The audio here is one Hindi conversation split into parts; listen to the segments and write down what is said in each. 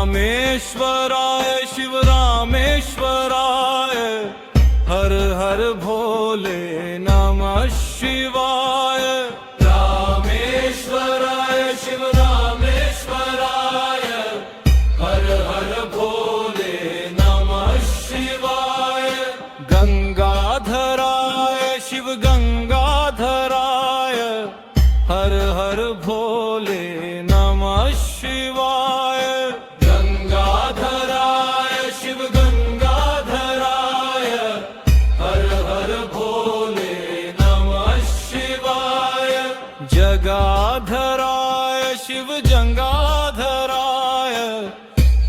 रामेश्वराय शिव रामेश्वराय हर हर भोले नमः शिवाय। रामेश्वराय शिव रामेश्वराय हर हर भोले नमः शिवाय। गंगाधराय शिव गंगाधराय हर हर भोले नमः शिवाय। गंगाधराय शिव गंगाधराय हर हर भोले नमः शिवाय। जगाधराय शिव जंगाधराय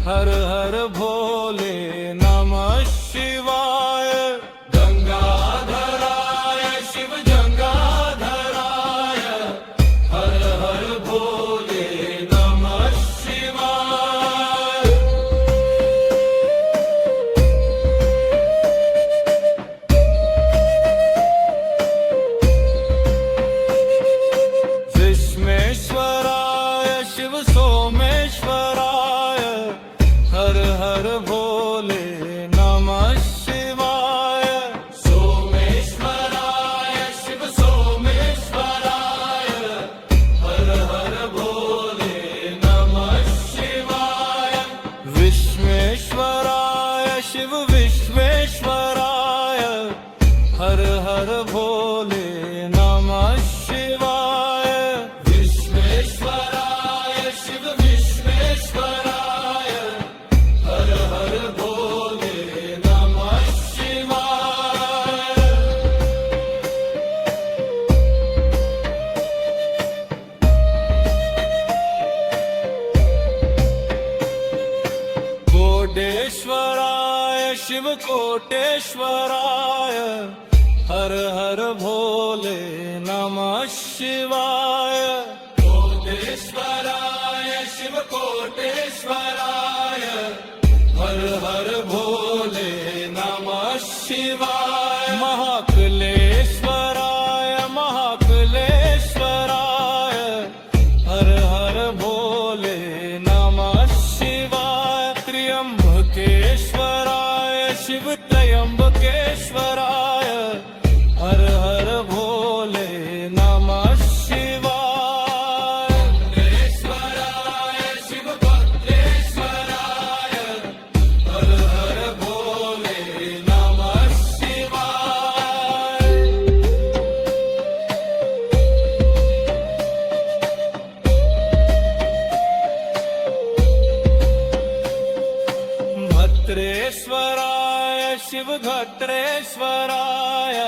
हर हर भोले नमः शिवाय। गंगाधराय शिव जंगाधराय हर हर भोले नमः शिवाय। विश्वेश्वराय शिव सोमेश्वराय हर हर भोले नमः शिवाय। सोमेश्वराय शिव सोमेश्वराय हर हर भोले नमः शिवाय। विश्वेश्वराय शिव विश्वेश्वराय हर हर भोले नमः शिवाय। विश्वेश्वराय शिव विश्वेश्वराय हर हर भोले नमः शिवाय। कोटेश्वराय शिव कोटेश्वराय हर हर भोले नमः शिवाय। कोटेश्वराय शिव कोटेश्वराय हर हर भोले नमः शिवाय। महाकलेश्वराय महाकलेश्वराय हर हर भोले नमः शिवाय। त्र्यंबकेश्वराय शिव त्र्यंबकेश्वराय हर हर भोले नमः शिवाय। भद्रेश्वराय शिव भद्रेश्वराय हर हर भोले नमः शिवाय। भद्रेश्वराय शिव भद्रेश्वराय